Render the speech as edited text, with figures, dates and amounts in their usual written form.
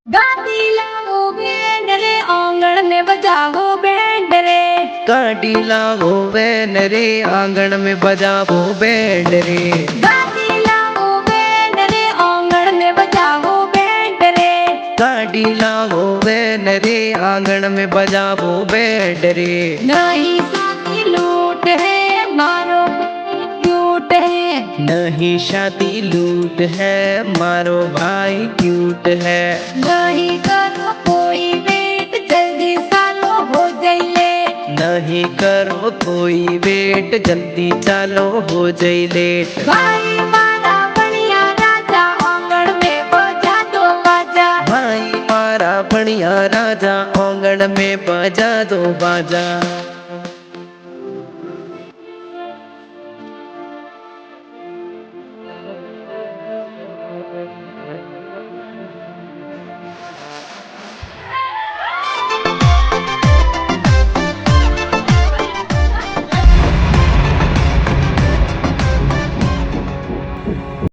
गाड़ी लाओ बैंड रे आंगन में बजाओ बैंड रे। गाड़ी लाओ बैन रे आंगन में बजाओ बैंड रे। गाड़ी लाओ बैंड रे आंगन में बजाओ बैंड रे। गाड़ी लाओ बैन रे आंगन में बजाओ बैंड रे। नहीं शादी लूट है मारो क्यूट है। नहीं शादी लूट है मारो भाई क्यूट है। नहीं करो कोई वेट जल्दी सालो हो जाइए। नहीं करो कोई वेट जल्दी चालो हो जाई लेट। भाई मारा बढ़िया राजा आंगन में बजा दो बाजा। भाई मारा बढ़िया राजा आंगन में बजा दो बाजा।